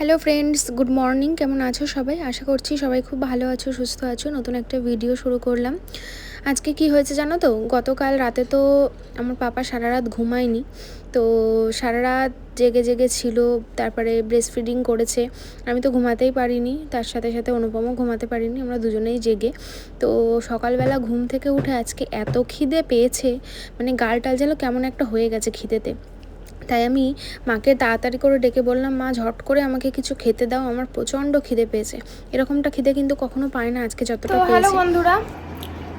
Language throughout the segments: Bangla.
Hello friends, good morning. কেমন আছো সবাই? আশা করছি সবাই খুব ভালো আছো, সুস্থ আছো। নতুন একটা ভিডিও শুরু করলাম। আজকে কি হয়েছে জানো তো? গতকাল রাতে তো আমার পাপা সারা রাত ঘুমায়নি, তো সারা রাত জেগে জেগে ছিল। তারপরে ব্রেস্ট ফিডিং করেছে, আমি তো ঘুমাতেই পারিনি, তার সাথে সাথে অনুপমও ঘুমাতে পারিনি, আমরা দুজনেই জেগে। তো সকালবেলা ঘুম থেকে উঠে আজকে এত খিদে পেয়েছে, মানে গাল টাল যেন কেমন একটা হয়ে গেছে খিদেতে। তাই আমি মাকে তাড়াতাড়ি করে ডেকে বললাম, মা ঝট করে আমাকে কিছু খেতে দাও, আমার প্রচণ্ড খিদে পেয়েছে। এরকমটা খিদে কিন্তু কখনো পায় না, আজকে যতটা পেয়েছে। হ্যালো বন্ধুরা,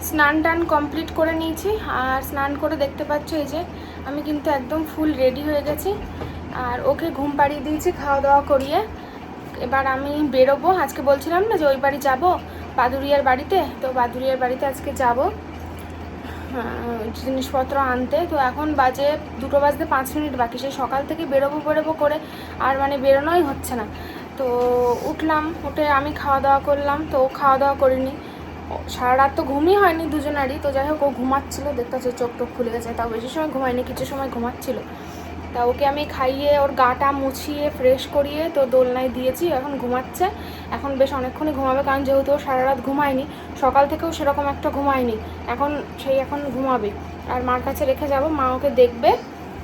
স্নান টান কমপ্লিট করে নিয়েছি। আর স্নান করে দেখতে পাচ্ছ এই যে আমি কিন্তু একদম ফুল রেডি হয়ে গেছি। আর ওকে ঘুম পাড়িয়ে দিয়েছি খাওয়া দাওয়া করিয়ে। এবার আমি বেরোবো। আজকে বলছিলাম না যে ওই বাড়ি যাবো, বাদুরিয়ার বাড়িতে। তো বাদুরিয়ার বাড়িতে আজকে যাবো জিনিসপত্র আনতে। তো এখন বাজে 2:05 বাকি। সেই সকাল থেকে বেরোবো করে আর মানে বেরোনোই হচ্ছে না। তো উঠলাম, উঠে আমি খাওয়া দাওয়া করলাম, তো ও খাওয়া দাওয়া করিনি। সারা রাত তো ঘুমই হয়নি দুজনারই। তো যাই হোক, ও ঘুমাচ্ছিলো, দেখতে হচ্ছে চোখ টোক খুলে গেছে, তাও বেশি সময় ঘুমায়নি, কিছু সময় ঘুমাচ্ছিলো। তা ওকে আমি খাইয়ে ওর গাটা মুছিয়ে ফ্রেশ করিয়ে তো দোলনায় দিয়েছি, এখন ঘুমাচ্ছে। এখন বেশ অনেকক্ষণই ঘুমাবে, কারণ যেহেতু ও সারা রাত ঘুমায়নি, সকাল থেকেও সেরকম একটা ঘুমায়নি, এখন ঘুমাবে। আর মার কাছে রেখে যাব, মা ওকে দেখবে,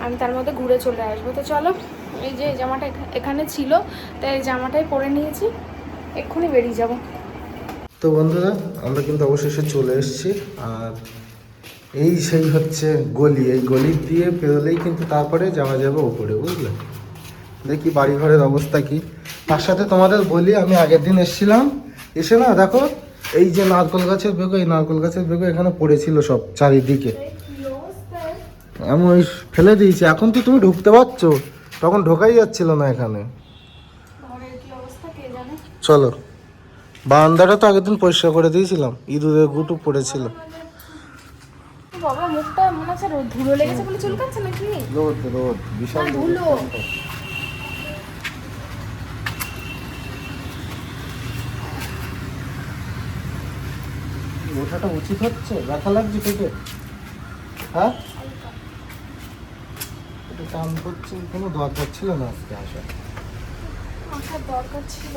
আমি তার মধ্যে ঘুরে চলে আসবো। তো চলো, এই যে জামাটা এখানে ছিল, তাই এই জামাটাই পরে নিয়েছি, এক্ষুনি বেরিয়ে যাব। তো বন্ধুরা, আমরা কিন্তু অবশেষে চলে এসেছি। আর এই সেই হচ্ছে গলি, এই গলি দিয়ে পেরোলেই কিন্তু তারপরে যাওয়া যাবে ওপরে, বুঝলে? দেখি বাড়িঘরের অবস্থা কি। তার সাথে তোমাদের বলি, আমি আগের দিন এসেছিলাম, এসে না দেখো এই যে নারকোল গাছের বেগো, এই নারকোল গাছের বেগো এখানে পড়েছিল সব চারিদিকে, আমি ওই ফেলে দিয়েছি। এখন তো তুমি ঢুকতে পারছো, তখন ঢোকাই যাচ্ছিল না এখানে। চলো, বারান্দাটা তো আগের দিন পরিষ্কার করে দিয়েছিলাম, ইঁদুরের গুটু পড়েছিল। বাবা, মুখটা মনে হচ্ছে ধুলো লেগেছে বলে চুলকাচ্ছে নাকি? রোদ রোদ, বিশাল ধুলো। ওঠাটা উচিত হচ্ছে? ব্যথা লাগছে পেটে? হ্যাঁ, এটা টান করছে, কোনো দরকার ছিল না আজকে আসার। আসার দরকার ছিল।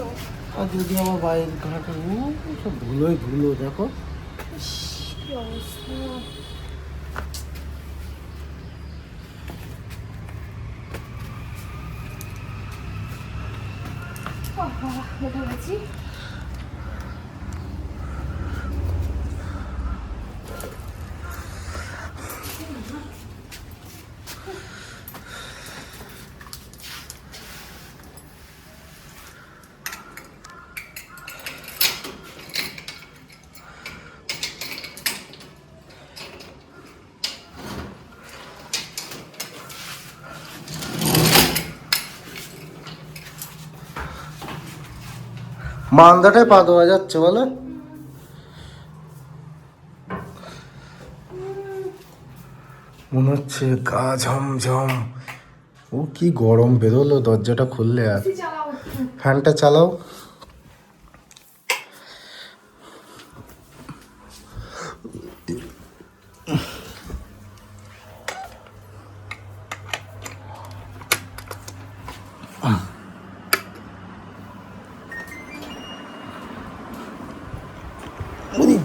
আর যদি আমার বাইরের ঘাটে সব ধুলোই ধুলো, দেখো কি অবস্থা। উঠে গেছি। মান্দাটায় পা দেওয়া যাচ্ছে বলো? মনে হচ্ছে গা ঝমঝম। ও কি গরম বেরোলো দরজাটা খুললে। আর ফ্যানটা চালাও।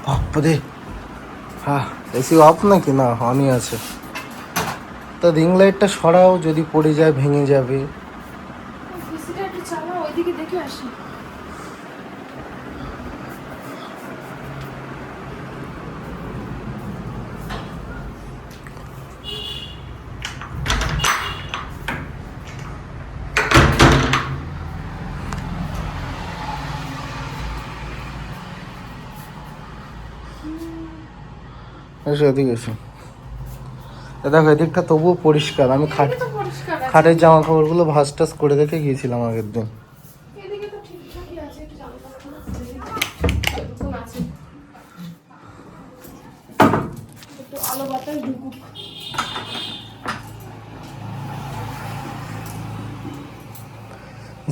বাপরে, হ্যাঁ এসি অফ নাকি? না, অনই আছে। তো রিং লাইটটা সরাও, যদি পড়ে যায় ভেঙে যাবে। ওইদিকে দেখে আসি। এসো এদিকে এসো। দেখো এদিকটা তবুও পরিষ্কার। আমি খাটের জামা কাপড়গুলো ভাঁজ টাজ করে রেখে গিয়েছিলাম আগের দিন।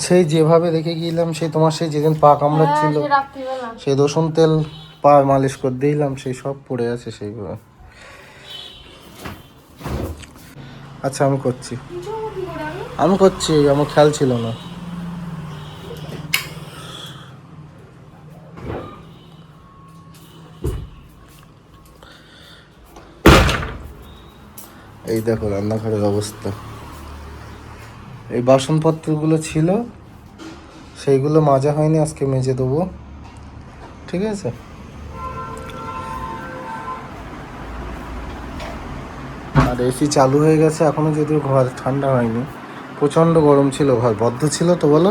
সেই যেভাবে রেখে গিয়েছিলাম, সেই তোমার সেই যেদিন পা কামড়াচ্ছিল, সেই রসুন তেল পা মালিশ করে দিলাম, সেই সব পড়ে আছে সেইভাবে। আচ্ছা আমি করছি, আমার খেয়াল ছিল না। এই দেখো রান্নাঘরের অবস্থা। এই বাসনপত্রগুলো ছিল, সেইগুলো মাজা হয়নি, আজকে মেজে দেবো, ঠিক আছে। আর এসি চালু হয়ে গেছে এখনো, যদিও ঘর ঠান্ডা হয়নি, প্রচণ্ড গরম ছিল, ঘর বদ্ধ ছিল তো বলো।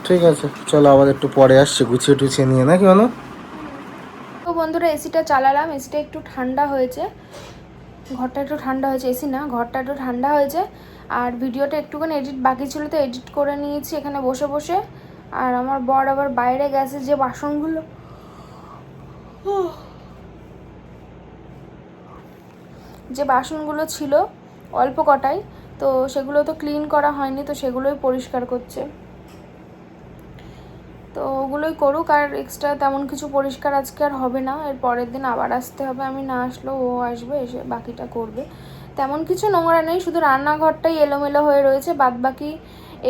ঠিক আছে চলো, আবার একটু পরে আসছে গুছিয়ে টুছিয়ে নিয়ে, নাকি বলো। তো বন্ধুরা এসিটা চালালাম, এসিটা একটু ঠান্ডা হয়েছে, ঘরটা একটু ঠান্ডা হয়েছে, এসি না ঘরটা একটু ঠান্ডা হয়েছে। আর ভিডিওটা একটুখানি এডিট বাকি ছিল, তো এডিট করে নিয়েছি এখানে বসে বসে। আর আমার বর আবার বাইরে গেছে, যে বাসনগুলো ছিল অল্প কটাই, তো সেগুলো তো ক্লিন করা হয়নি, তো সেগুলোই পরিষ্কার করছে। তো ওগুলোই করুক, আর এক্সট্রা তেমন কিছু পরিষ্কার আজকে আর হবে না, এর পরের দিন আবার আসতে হবে, আমি না আসলেও ও আসবে, এসে বাকিটা করবে। তেমন কিছু নোংরা নেই, শুধু রান্নাঘরটাই এলোমেলো হয়ে রয়েছে, বাদ বাকি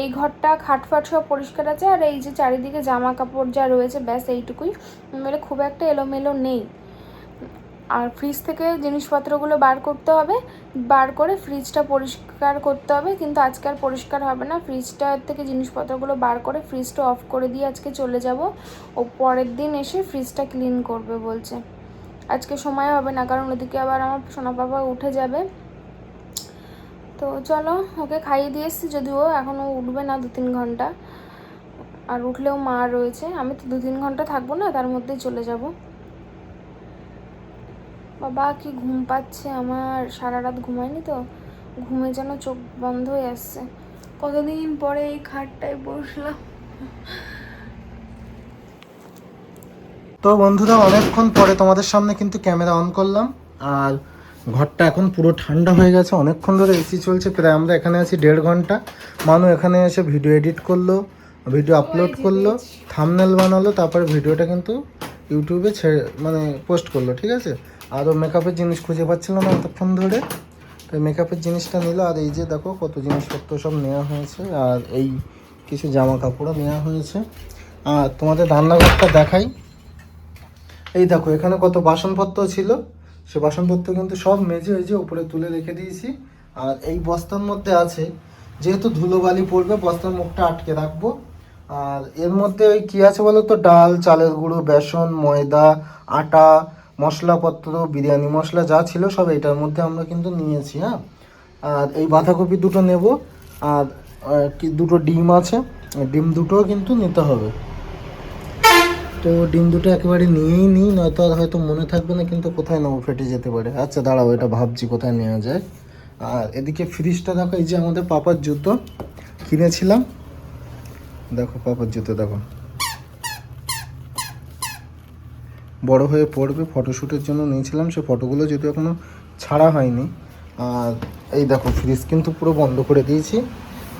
এই ঘরটা খাটফাট সব পরিষ্কার আছে। আর এই যে চারিদিকে জামা কাপড় যা রয়েছে ব্যাস এইটুকুই, মানে খুব একটা এলোমেলো নেই। আর ফ্রিজ থেকে জিনিসপত্রগুলো বার করতে হবে, বার করে ফ্রিজটা পরিষ্কার করতে হবে, কিন্তু আজকে আর পরিষ্কার হবে না। ফ্রিজটা থেকে জিনিসপত্রগুলো বার করে ফ্রিজটা অফ করে দিয়ে আজকে চলে যাব, ও পরের দিন এসে ফ্রিজটা ক্লিন করবে বলছে। আজকে সময় হবে না, কারণ ওদিকে আবার আমার সোনা বাবা উঠে যাবে। তো চলো, ওকে খাইয়ে দিয়ে এসেছি, যদিও এখনও উঠবে না 2-3 ঘন্টা, আর উঠলেও মা রয়েছে, আমি তো 2-3 ঘন্টা থাকবো না, তার মধ্যেই চলে যাব। বাবা কি ঘুম পাচ্ছে আমার, সারা রাত ঘুমায়নি তো, ঘুমে যেন চোখ বন্ধ হয়ে আসছে। কতদিন পরে এই খাটটায় বসলাম। তো বন্ধুরা অনেকক্ষণ পরে তোমাদের সামনে কিন্তু ক্যামেরা অন করলাম, আর ঘরটা এখন পুরো ঠান্ডা হয়ে গেছে, অনেকক্ষণ ধরে এসি চলছে, প্রায় আমরা এখানে আছি 1.5 ঘন্টা। মানু এখানে এসে ভিডিও এডিট করলো, ভিডিও আপলোড করলো, থাম্বনেল বানালো, তারপরে ভিডিওটা কিন্তু ইউটিউবে মানে পোস্ট করলো, ঠিক আছে। আরও মেকআপের জিনিস খুঁজে পাচ্ছিল না এতক্ষণ ধরে, তো মেকআপের জিনিসটা নিল। আর এই যে দেখো কত জিনিসপত্র সব নেওয়া হয়েছে, আর এই কিছু জামা কাপড়ও নেওয়া হয়েছে। আর তোমাদের রান্নাঘরটা দেখাই, এই দেখো এখানে কত বাসনপত্র ছিল, সে বাসনপত্র কিন্তু সব মেজে ওই যে উপরে তুলে রেখে দিয়েছি। আর এই বস্তার মধ্যে আছে, যেহেতু ধুলোবালি পড়বে বস্তার মুখটা আটকে রাখবো। আর এর মধ্যে ওই কী আছে বলো তো, ডাল, চালের গুঁড়ো, বেসন, ময়দা, আটা, মশলাপত্র, বিরিয়ানি মশলা যা ছিল সব এটার মধ্যে আমরা কিন্তু নিয়েছি। হ্যাঁ, আর এই বাঁধাকপি দুটো নেব, আর কি দুটো ডিম আছে, ডিম দুটোও কিন্তু নিতে হবে। তো ডিম দুটো একেবারে নিয়েই নিই, নয়তো আর হয়তো মনে থাকবে না, কিন্তু কোথায় নেবো ফেটে যেতে পারে। আচ্ছা দাঁড়াও, এটা ভাবছি কোথায় নেওয়া যায়। আর এদিকে ফ্রিজটা দেখো, এই যে আমাদের পাপার জুতো কিনেছিলাম, দেখো পাপার জুতো দেখো, বড় হয়ে পড়বে, ফটোশ্যুটের জন্য নিয়েছিলাম, সে ফটোগুলো যদিও এখনও ছাড়া হয়নি। আর এই দেখো ফ্রিজ কিন্তু পুরো বন্ধ করে দিয়েছি,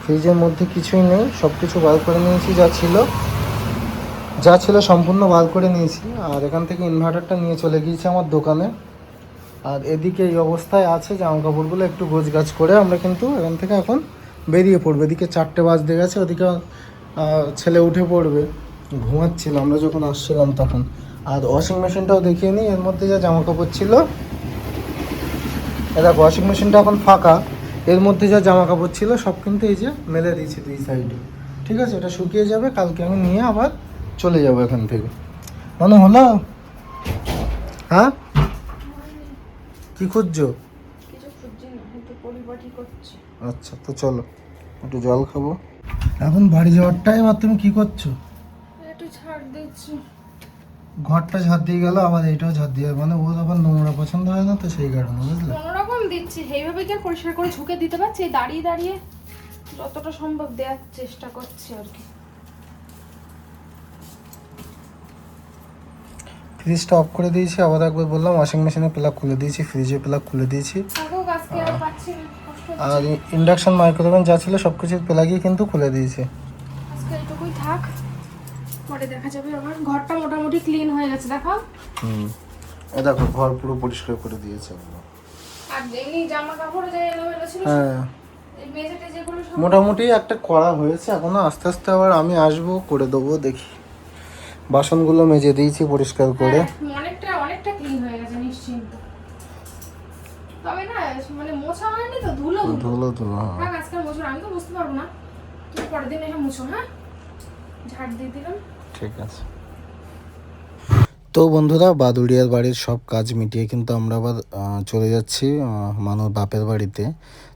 ফ্রিজের মধ্যে কিছুই নেই, সব কিছু বার করে নিয়েছি, যা ছিল সম্পূর্ণ বার করে নিয়েছি। আর এখান থেকে ইনভার্টারটা নিয়ে চলে গিয়েছি আমার দোকানে। আর এদিকে এই অবস্থায় আছে, জামা কাপড়গুলো একটু গোছগাছ করে আমরা কিন্তু এখান থেকে এখন বেরিয়ে পড়বো। এদিকে 4টে বাজতে গেছে, ওদিকে ছেলে উঠে পড়বে, ঘুমাচ্ছিল আমরা যখন আসছিলাম তখন। আর ওয়াশিং মেশিনটাও দেখিয়ে নিই, এর মধ্যে যা জামা কাপড় ছিল, এটা ওয়াশিং মেশিনটা এখন ফাঁকা, এর মধ্যে যা জামা কাপড় ছিল সব কিন্তু এই যে মেলে দিয়েছি 2 সাইডে, ঠিক আছে। এটা শুকিয়ে যাবে, কালকে আমি নিয়ে আবার চলে যাবো এখান থেকে। মনে হলো? হ্যাঁ, কি খুঁজছো? আচ্ছা তো চলো একটু জল খাবো, এখন বাড়ি যাওয়ার টাইম। আর তুমি কি করছো? একটু ছাড় দিচ্ছি, ঘরটা ঝাড় দিয়ে গেল, আবার এইটাও ঝাড় দিয়ে, মানে ওর আবার নোংরা পছন্দ হয় না, তো সেই কারণে বুঝলে। কোনোরকম দিচ্ছি, এইভাবে কি আর পরিষ্কার করে ঝুঁকে দিতে পারছি, দাঁড়িয়ে দাঁড়িয়ে যতটা সম্ভব দেওয়ার চেষ্টা করছি আর কি। ফ্রিজটা অফ করে দিয়েছি, আবার একবার বললাম ওয়াশিং মেশিনের প্লাগ খুলে দিয়েছি, ফ্রিজের প্লাগ খুলে দিয়েছি, আর ইন্ডাকশন মাইক্রোওভেন যা ছিল সব কিছুর প্লাগই কিন্তু খুলে দিয়েছি। আজকে এটুকুই থাক, পরে দেখা যাবে। আবার ঘরটা মোটামুটি ক্লিন হয়ে গেছে, দেখো। এই দেখো ঘর পুরো পরিষ্কার করে দিয়েছে। আর এমনি জামা কাপড় যে এলোমেলো ছিল, হ্যাঁ এই মেঝেতে যেগুলো সব মোটামুটি একটা করা হয়েছে, এখনো আস্তে আস্তে আবার আমি আসবো, করে দেবো, দেখি। বাসনগুলো মেজে দিয়েছি পরিষ্কার করে, অনেকটা ক্লিন হয়ে গেছে নিশ্চিন্ত। মানে মোছা হয়নি তো, ধুলো ধুলো। ধুলো ধুলো, হ্যাঁ। থাক আজকে মুছো, আমি তো বুঝতে পারবো না, তুমি পরের দিন এসে মুছো। হ্যাঁ, ঝাড় দিয়ে দিলাম। ঠিক আছে। তো বন্ধুরা, বাদুড়িয়ার বাড়ির সব কাজ মিটিয়ে কিন্তু আমরা আবার চলে যাচ্ছি মানুষ বাপের বাড়িতে।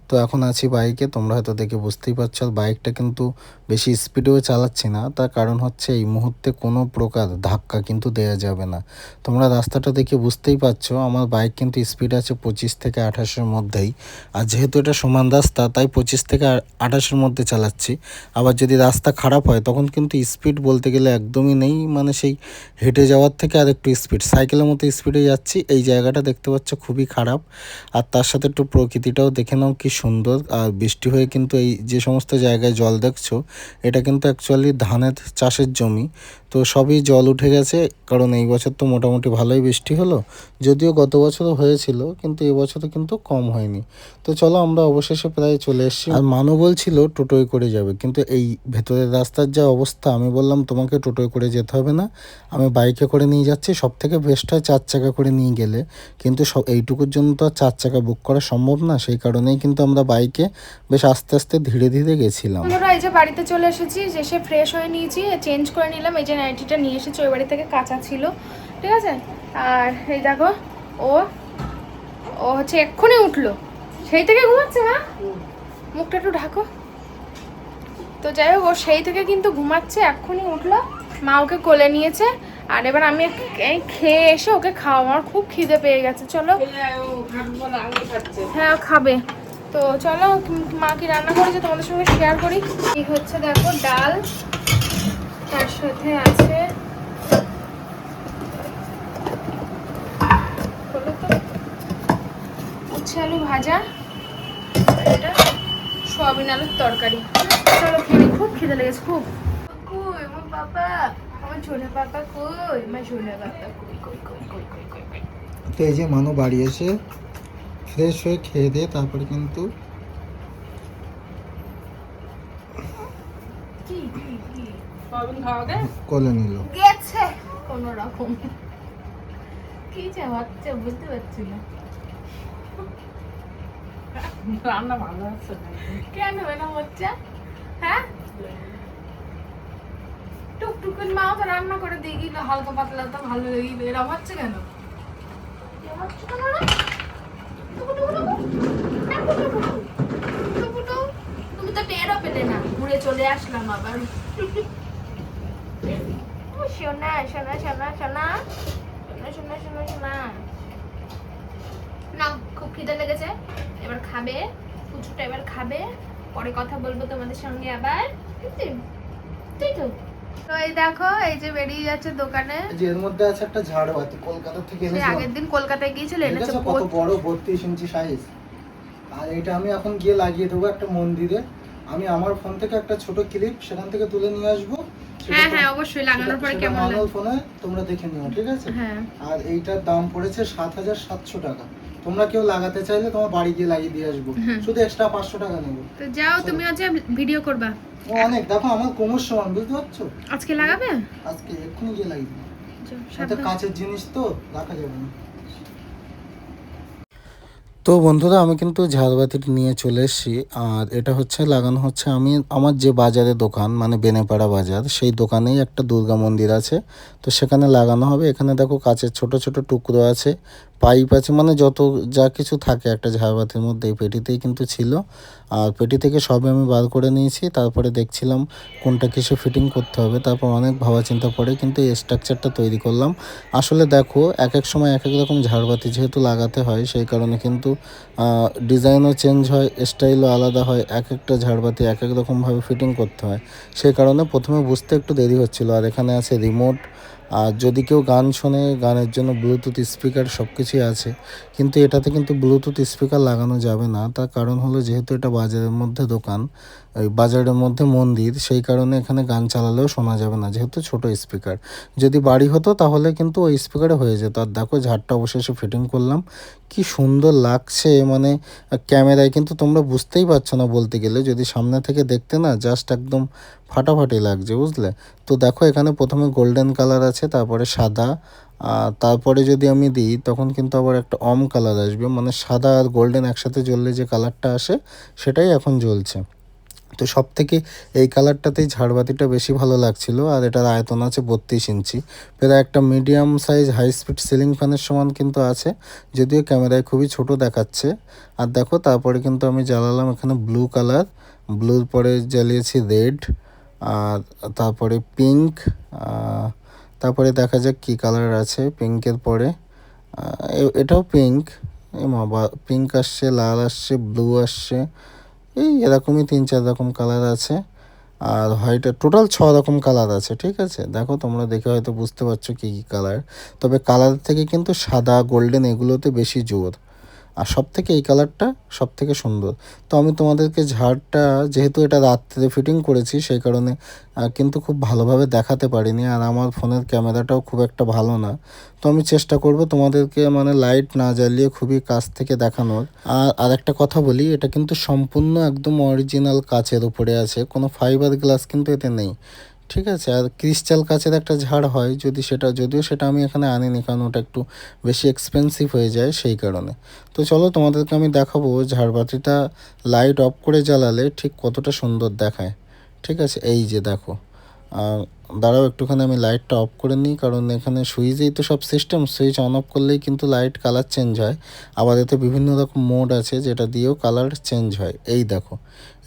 তো এখন আছি বাইকে, তোমরা হয়তো দেখে বুঝতেই পারছো। আর বাইকটা কিন্তু বেশি স্পিডেও চালাচ্ছি না, তার কারণ হচ্ছে এই মুহূর্তে কোনো প্রকার ধাক্কা কিন্তু দেওয়া যাবে না। তোমরা রাস্তাটা দেখে বুঝতেই পারছো, আমার বাইক কিন্তু স্পিড আছে 25 থেকে 28-এর মধ্যেই। আর যেহেতু এটা সমান রাস্তা, তাই 25 থেকে 28-এর মধ্যে চালাচ্ছি। আবার যদি রাস্তা খারাপ হয় তখন কিন্তু স্পিড বলতে গেলে একদমই নেই, মানে সেই হেঁটে যাওয়ার থেকে আর একটু স্পিড, সাইকেলের মতো স্পিডে যাচ্ছি। এই জায়গাটা দেখতে পাচ্ছ খুবই খারাপ, আর তার সাথে একটু প্রকৃতিটাও দেখে নাও কি সুন্দর। আর বৃষ্টি হয়ে কিন্তু এই যে সমস্ত জায়গায় জল দেখছো, এটা কিন্তু অ্যাকচুয়ালি ধানের চাষের জমি। তো সবই জল উঠে গেছে, কারণ এই বছর তো মোটামুটি ভালোই বৃষ্টি হলো। যদিও গত বছরও হয়েছিল, কিন্তু এবছরে কিন্তু কম হয়নি। তো চলো, আমরা অবশেষে প্রায় চলে এসেছি। আর মানু বলছিল টোটোয় করে যাবে, কিন্তু এই ভেতরের রাস্তার যা অবস্থা, আমি বললাম তোমাকে টোটোয় করে যেতে হবে না, আমি বাইকে করে নিয়ে যাচ্ছি। সব থেকে বেস্ট হয় 4 চাকা করে নিয়ে গেলে, কিন্তু সব এইটুকুর জন্য তো আর 4 চাকা বুক করা সম্ভব না। সেই কারণেই কিন্তু আমরা বাইকে বেশ আস্তে আস্তে ধীরে ধীরে গেছিলাম। আমরা এই যে বাড়িতে চলে এসেছি, এসে ফ্রেশ হয়ে নিয়েছি, চেঞ্জ করে নিলাম। এই যে নাইটিটা নিয়ে এসেছি ওই বাড়ি থেকে, কাঁচা ছিল, ঠিক আছে। আর এই দেখো, ও ও হচ্ছে এক্ষুনি উঠলো, সেই থেকে ঘুমাচ্ছে। হ্যাঁ, মুখটা একটু ঢাকো। তো যাই হোক, ও সেই থেকে কিন্তু ঘুমাচ্ছে, এক্ষুনি উঠলো, মা ওকে কোলে নিয়েছে। আর এবার আমি খেয়ে এসে ওকে খাওয়া, আমার খুব খিদে পেয়ে গেছে। চলো, হ্যাঁ ও খাবে। তো চলো, মা কি রান্না করেছে তোমাদের সঙ্গে শেয়ার করি। কি হচ্ছে দেখো, ডাল, তার সাথে আছে উচ্ছে আলু ভাজা, আর এটা সয়াবিন আলুর তরকারি। চলো খেয়ে, খুব খিদে লেগেছে খুব। কই আমার বাবা, আমার ছোলা বাবা কই, আমার ছোলা বাবা কই কই কই কই কই কই কই। তো এই যে মানু বাড়ি এসে ফ্রেশ হয়ে খেয়ে দিয়ে তারপরে কিন্তু কি কি কি সয়াবিন খাওয়া গে কোলে নিল। গেছে কোনো রকম, কি যে হচ্ছে বুঝতে পারছি না। রান্না ভালো হচ্ছে না। কেন এরকম হচ্ছে? হ্যাঁ, টুকটুক করে মা তো রান্না করে দিয়ে গেল, হালকা পাতলা তো ভালো লেগে, এরকম হচ্ছে কেন? এরকম হচ্ছে কেন না? টুকু টুকু টুকু, হ্যাঁ, টুকু টুকু, টুকু টুকু। তুমি তো টেরও পেলে না, ঘুরে চলে আসলাম আবার। ও সোনা সোনা সোনা সোনা সোনা সোনা সোনা সোনা। না, খুব খিদে লেগেছে, এবার খাবে, কুচুটা এবার খাবে, পরে কথা বলবো তোমাদের সঙ্গে আবার। তাই তো। তো এই দেখো, এই যে বেরিয়ে যাচ্ছে দোকানে। যে এর মধ্যে আছে একটা ঝাড়বাতি, কলকাতা থেকে সেই এনেছিলাম। আগের দিন কলকাতায় গিয়েছিল, এনেছে কত বড়, 32 ইঞ্চি সাইজ। আর এটা আমি এখন গিয়ে লাগিয়ে দেবো একটা মন্দিরে। আমি আমার ফোন থেকে একটা ছোট ক্লিপ সেখান থেকে তুলে নিয়ে আসবো। হ্যাঁ হ্যাঁ, অবশ্যই লাগানোর পরে কেমন লাগে ফোনে তোমরা দেখে নিও, ঠিক আছে? হ্যাঁ। আর এইটার দাম পড়েছে 7,700 টাকা। তোমরা কেউ লাগাতে চাইলে তোমার বাড়ি গিয়ে লাগিয়ে দিয়ে আসবো, শুধু এক্সট্রা 500 টাকা নেবো। তো যাও, তুমি হচ্ছে ভিডিও করবা। ও অনেক, দেখো আমার কোমর সমান, বুঝতে পারছো? আজকে লাগাবে? আজকে এক্ষুনি গিয়ে লাগিয়ে দেবো। যাও, এটা সাবধানে। কাঁচের জিনিস তো রাখা যাবে না। তো বন্ধুরা, আমি কিন্তু ঝাড়বাতিটি নিয়ে চলে এসেছি। আর এটা হচ্ছে লাগানো হচ্ছে আমি আমার যে বাজারে দোকান, মানে বেনেপাড়া বাজার, সেই দোকানেই একটা দুর্গা মন্দির আছে, তো সেখানে লাগানো হবে। এখানে দেখো কাচের ছোট ছোট টুকরো আছে, পাইপ আছে, মানে যত যা কিছু থাকে একটা ঝাড়বাতির মধ্যে এই পেটিতেই কিন্তু ছিল। আর পেটি থেকে সবই আমি বার করে নিয়েছি, তারপরে দেখছিলাম কোনটা কিসে ফিটিং করতে হবে। তারপর অনেক ভাবা চিন্তা করে কিন্তু এই স্ট্রাকচারটা তৈরি করলাম। আসলে দেখো, এক এক সময় এক এক রকম ঝাড়বাতি যেহেতু লাগাতে হয়, সেই কারণে কিন্তু ডিজাইনও চেঞ্জ হয়, স্টাইলও আলাদা হয়, এক একটা ঝাড়বাতি এক এক রকমভাবে ফিটিং করতে হয়। সেই কারণে প্রথমে বুঝতে একটু দেরি হচ্ছিল। আর এখানে আছে রিমোট, আর যদি কেউ গান শোনে, গানের জন্য ব্লুটুথ স্পিকার সব কিছুই আছে। কিন্তু এটাতে কিন্তু ব্লুটুথ স্পিকার লাগানো যাবে না, তার কারণ হলো যেহেতু এটা বাজারের মধ্যে দোকান, ওই বাজারের মধ্যে মন্দির, সেই কারণে এখানে গান চালালেও শোনা যাবে না, যেহেতু ছোট স্পিকার। যদি বাড়ি হতো তাহলে কিন্তু ওই স্পিকারে হয়ে যেত। আর দেখো ঝাড়টা অবশেষে ফিটিং করলাম, কি সুন্দর লাগছে। মানে ক্যামেরায় কিন্তু তোমরা বুঝতেই পারছো না বলতে গেলে, যদি সামনে থেকে দেখতে না জাস্ট একদম ফাটাফাটি লাগছে, বুঝলে? তো দেখো এখানে প্রথমে গোল্ডেন কালার আছে, তারপরে সাদা, আর তারপরে যদি আমি দিই তখন কিন্তু আবার একটা কালার আসবে, মানে সাদা আর গোল্ডেন একসাথে জ্বললে যে কালারটা আসে সেটাই এখন জ্বলছে। তো সব থেকে এই কালারটাতেই ঝাড়বাতিটা বেশি ভালো লাগছিল। আর এটার আয়তন আছে 32 ইঞ্চি, প্রায় একটা medium size high speed ceiling ফ্যানের সমান কিন্তু আছে, যদিও ক্যামেরায় খুবই ছোট দেখাচ্ছে। আর দেখো তারপরে কিন্তু আমি জ্বালালাম এখানে ব্লু কালার, ব্লুর পরে জ্বালিয়েছি রেড, আর তারপরে পিঙ্ক, তারপরে দেখা যাক কী কালার আছে পিঙ্কের পরে। এটাও পিঙ্ক, বা পিঙ্ক আসছে, লাল আসছে, ব্লু আসছে, এই এরকমই 3-4 রকম কালার আছে। আর হোয়াইটের টোটাল 6 রকম কালার আছে, ঠিক আছে? দেখো তোমরা দেখে হয়তো বুঝতে পারছো কী কী কালার। তবে কালার থেকে কিন্তু সাদা গোল্ডেন এগুলোতে বেশি জোর, আর সব থেকে এই কালারটা সব থেকে সুন্দর। তো আমি তোমাদেরকে ঝাড়টা, যেহেতু এটা রাত্রে ফিটিং করেছি সেই কারণে কিন্তু খুব ভালোভাবে দেখাতে পারিনি, আর আমার ফোনের ক্যামেরাটাও খুব একটা ভালো না। তো আমি চেষ্টা করব তোমাদেরকে মানে লাইট না জ্বালিয়ে খুবই কাছ থেকে দেখানোর। আর একটা কথা বলি, এটা কিন্তু সম্পূর্ণ একদম অরিজিনাল কাচের উপরে আছে, কোনো ফাইবার গ্লাস কিন্তু এতে নেই, ঠিক আছে? আর ক্রিস্টাল কাচের একটা ঝাড় হয়, যদিও সেটা আমি এখানে আনিনি, কারণ ওটা একটু বেশি এক্সপেন্সিভ হয়ে যায় সেই কারণে। তো চলো তোমাদেরকে আমি দেখাবো ঝাড়বাতিটা লাইট অফ করে জ্বালালে ঠিক কতটা সুন্দর দেখায়, ঠিক আছে? এই যে দেখো, দাঁড়াও একটুখানি আমি লাইটটা অফ করে নিই, কারণ এখানে সুইচেই তো সব সিস্টেম, সুইচ অন অফ করলেই কিন্তু লাইট কালার চেঞ্জ হয়। আবার এতে বিভিন্ন রকম মোড আছে যেটা দিয়েও কালার চেঞ্জ হয়। এই দেখো,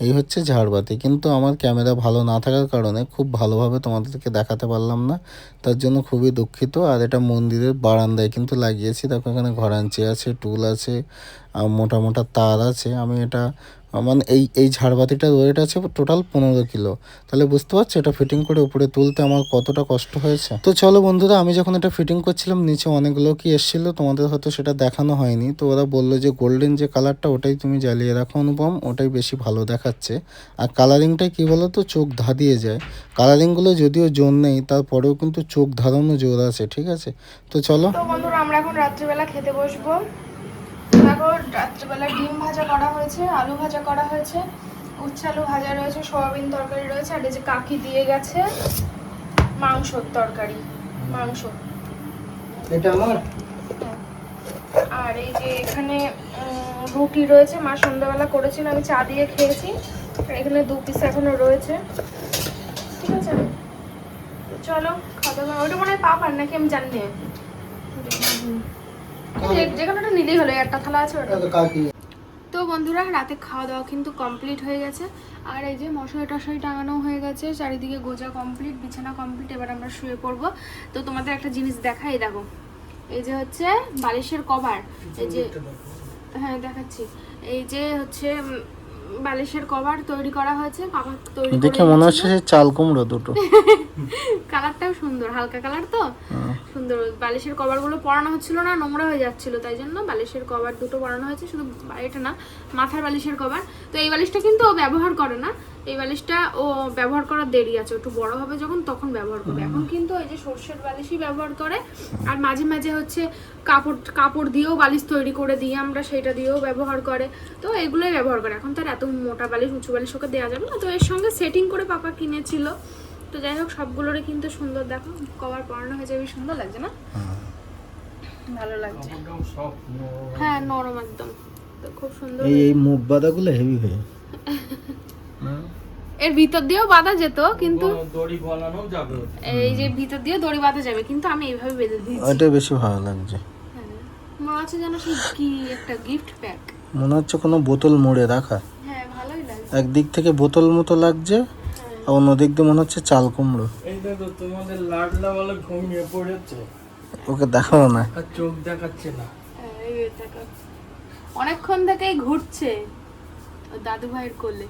এই হচ্ছে ঝাড়বাতি। কিন্তু আমার ক্যামেরা ভালো না থাকার কারণে খুব ভালোভাবে তোমাদেরকে দেখাতে পারলাম না, তার জন্য খুবই দুঃখিত। আর এটা মন্দিরের বারান্দায় কিন্তু লাগিয়েছি। দেখো এখানে ঘরাঞ্চি আছে, টুল আছে, মোটা মোটা তার আছে। আমি এটা মানে এই ঝাড়বাতিটার ওয়েট আছে টোটাল 15 কিলো। তাহলে বুঝতে পারছো এটা ফিটিং করে উপরে তুলতে আমার কতটা কষ্ট হয়েছে। তো চলো বন্ধুরা, আমি যখন এটা ফিটিং করছিলাম নিচে অনেকগুলো কি এসেছিলো, তোমাদের হয়তো সেটা দেখানো হয়নি। তো ওরা বললো যে গোল্ডেন যে কালারটা ওটাই তুমি জ্বালিয়ে রাখো অনুপম, ওটাই বেশি ভালো দেখাচ্ছে। আর কালারিংটাই কী বলো তো, চোখ ধাঁধিয়ে যায়। কালারিংগুলো যদিও জোর নেই, তারপরেও কিন্তু চোখ ধাঁধানো জোর আছে, ঠিক আছে? তো চলো। তো বন্ধুরা আমরা এখন রাত্রিবেলা খেতে বসবো। দেখো রাত্রিবেলা ডিম ভাজা করা হয়েছে, আলু ভাজা করা হয়েছে, উচ্ছে আলু ভাজা রয়েছে, সয়াবিন তরকারি রয়েছে, আর এই যে কাকি দিয়ে গেছে মাংসর তরকারি, মাংস। এটা আমার। আর এই যে এখানে রুটি রয়েছে, মা সন্ধ্যাবেলা করেছিল, আমি চা দিয়ে খেয়েছি। আর এখানে 2 পিস এখনো রয়েছে, ঠিক আছে? চলো খাওয়া দাওয়া। ওটা মনে হয় পাপার নাকি আমি জানি না, যেখানেটা নিলেই হলো, একটা থালা আছে ওটা। তো বন্ধুরা রাতে খাওয়া দাওয়া কিন্তু কমপ্লিট হয়ে গেছে। আর এই যে মশারি টশারি টাঙানো হয়ে গেছে, চারিদিকে গোজা কমপ্লিট, বিছানা কমপ্লিট। এবার আমরা শুয়ে পড়বো। তো তোমাদের একটা জিনিস দেখাই, দেখো এই যে হচ্ছে বালিশের কভার, এই যে হ্যাঁ দেখাচ্ছি, এই যে হচ্ছে বালিশের কভার তৈরি করা হয়েছে, পাপা তৈরি করে দেখে মনে হচ্ছে চাল কুমড়ো দুটো। কালারটাও সুন্দর, হালকা কালার তো সুন্দর। বালিশের কভার গুলো পরানো হচ্ছিল না, নোংরা হয়ে যাচ্ছিল, তাই জন্য বালিশের কভার দুটো পরানো হয়েছে, শুধু এটা না মাথার বালিশের কভার। তো এই বালিশটা কিন্তু ও ব্যবহার করে না, এই বালিশটা ও ব্যবহার করার দেরি আছে, একটু বড় হবে যখন তখন ব্যবহার করবে। এখন কিন্তু এই যে সর্ষের বালিশই ব্যবহার করে। আর মাঝে মাঝে হচ্ছে কাপড় দিয়েও বালিশ তৈরি করে দিয়ে আমরা, সেটা দিয়েও ব্যবহার করে। তো এগুলোই ব্যবহার করে। এখন তার এত মোটা বালিশ উঁচু বালিশ ওকে দেওয়া যাবে না, তো এর সঙ্গে সেটিং করে পাপা কিনেছিল। তো যাই হোক সবগুলোরই কিন্তু সুন্দর, দেখো কভার পরানো হয়ে যাবে, সুন্দর লাগছে না? ভালো লাগছে, হ্যাঁ নরম একদম, তো খুব সুন্দর। এই মুখ বাঁধাগুলো হেভি হয়ে এর ভিতর দিয়েও বাঁধা যেত, কিন্তু দড়ি বানানো যাবে, এই যে ভিতর দিয়ে দড়ি বাঁধা যাবে, কিন্তু আমি এইভাবে বেঁধে দিয়েছি। ওইটা বেশি ভালো লাগছে। মনে হচ্ছে যেন সেই কি একটা গিফট প্যাক, মনে হচ্ছে কোনো বোতল মুড়ে রাখা। হ্যাঁ ভালোই লাগছে। একদিক থেকে বোতল মতো লাগছে, আর অন্যদিক দিয়ে মনে হচ্ছে চাল কুমড়ো। এই দেখো তোমাদের লাডলা বলে ঘুমিয়ে পড়েছে, ওকে দেখাও না, আর চোখ দেখাচ্ছে না। এই দেখো অনেকক্ষণ থেকেই ঘুরছে ওর দাদু ভাইয়ের কোলে।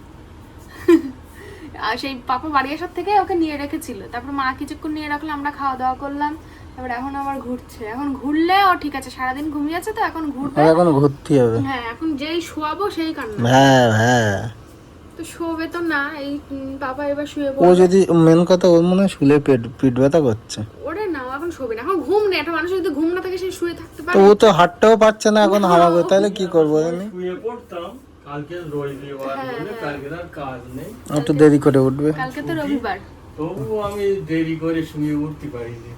আর সেই পাপা বাড়ি আসার থেকে ওকে নিয়ে রেখেছিল, তারপর মা কিছুক্ষণ নিয়ে রাখলো, আমরা খাওয়া দাওয়া করলাম, তারপর এখন আবার ঘুরছে। এখন ঘুরলে ও ঠিক আছে, সারাদিন ঘুমিয়েছে তো এখন ঘুরবে, এখন ঘুরতে হবে। হ্যাঁ এখন যেই শোয়াবো সেই কান্না। হ্যাঁ হ্যাঁ তো শোবে তো না, এই বাবা এবার শুয়ে ও পড়বে। যদি মেন কথা ওর মনে হয় শুলে পিঠ ব্যথা করছে, ওরে না, ও এখন শোবে না, এখন ঘুম নেই। একটা মানুষ যদি ঘুম না থাকে সে শুয়ে থাকতে তো পারে? ও তো হাঁটতেও পারছে না এখন হামাবে, তাহলে কি করবো জানি? শুয়ে পড়তাম, কালকে রবিবার বলে কালকে আর কাজ নেই, একটু দেরি করে উঠবে, কালকে তো রবিবার। তবুও আমি দেরি করে শুয়ে উঠতে পারিনি।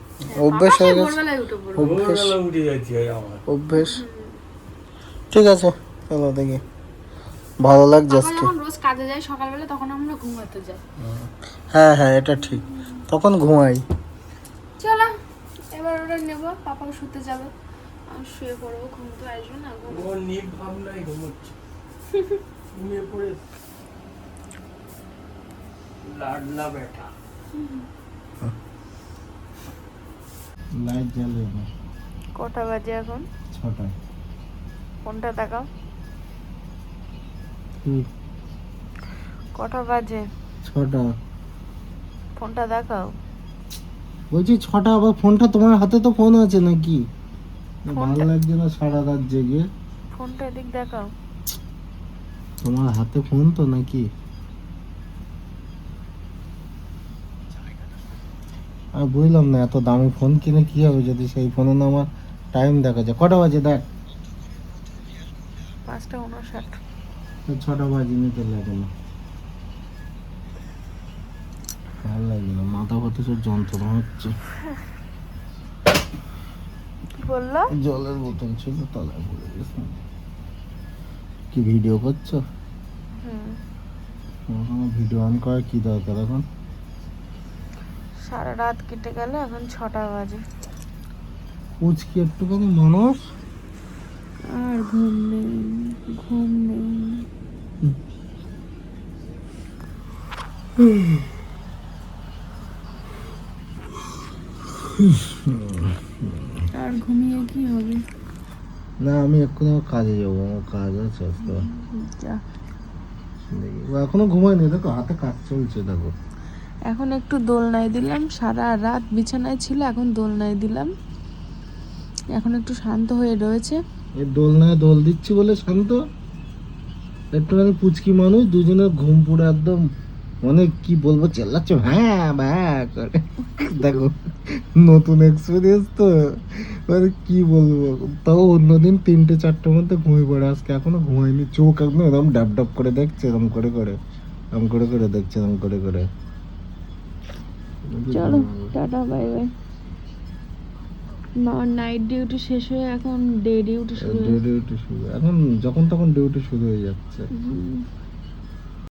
অভ্যেস হয়ে গেছে, ভোরবেলায় উঠে পড়বে। ভোরবেলা উঠে যাচ্ছি আমার। অভ্যেস। ঠিক আছে চলো দেখি, ভালো লাগছে বাবা আজকে। যখন রোজ কাজে যায় সকালবেলা, তখন আমরা ঘুমাতে যাই। হ্যাঁ হ্যাঁ এটা ঠিক, তখন ঘুমাই। চলো এবার ওরা নেবো, পাপাও শুতে যাবে, আমি শুয়ে পড়বো, ঘুম তো আসবে না। ও নিপ ভাবনাই ঘুমোচ্ছে, ঘুমিয়ে পড়ে লাডলা বেটা। লাইট জ্বালিয়ে না, কটা বাজে এখন? 6টায়। ফোনটা দেখাও, কি কটা বাজে? 6টা ফোনটা দেখাও। বলছি 6টা, আবার ফোনটা তোমার হাতে তো ফোন আছে নাকি? ভালো লাগছে না সারা রাত জেগে। ফোনটা এদিক দেখাও। তোমার হাতে ফোন তো নাকি? আর বুঝলাম না, এত দামি ফোন কিনে কি হবে যদি সেই ফোনে না আমার টাইম দেখা যায়। কটা বাজে দেখ? 5:59। তো 6টা বাজিনি তো লাগে না, ভালো লাগে না, মাথা ব্যথা সব যন্ত্রণা হচ্ছে। কি বললো? জলের বোতল ছিল তলায় পড়ে গেছে। কি ভিডিও করছো? আমার ভিডিও অন করার কি দরকার এখন? সারা রাত কেটে গেল, এখন 6টা বাজে। উচকি একটুখানি মানুষ, আর ঘুম নেই, ঘুম নেই। আর ঘুমিয়ে কি হবে? না আমি এক্ষুনি আমার কাজে যাবো, আমার কাজ আছে আজকে। যা। দেখি, ও এখনো ঘুমায়নি, দেখো হাতে কাজ চলছে দেখো। এখন একটু দোলনায় দিলাম, সারা রাত বিছানায় ছিল, এখন দোলনায় দিলাম, এখন একটু শান্ত হয়ে রয়েছে। এই দোলনায় দোল দিচ্ছি বলে শান্ত, একটুখানি পুচকি মানুষ, দুজনের ঘুম পুরো একদম, মানে কি বলবো, চেল্লাচ্ছে হ্যাঁ হ্যাঁ করে। দেখো নতুন এক্সপিরিয়েন্স তো, মানে কি বলবো, তাও অন্যদিন 3টে-4টের মধ্যে ঘুমিয়ে পড়ে, আজকে এখনো ঘুমায়নি, চোখ একদম এরকম ডাব ডাব করে দেখছে, এরকম করে করে, এরকম করে করে দেখছে, এরকম করে করে। চলো tata, bye bye. Night duty শেষ হয়ে এখন ডে ডিউটি শুরু হয়েছে। ডিউটি শুরু, এখন যখন তখন ডিউটি শুরু হয়ে যাচ্ছে। হুম।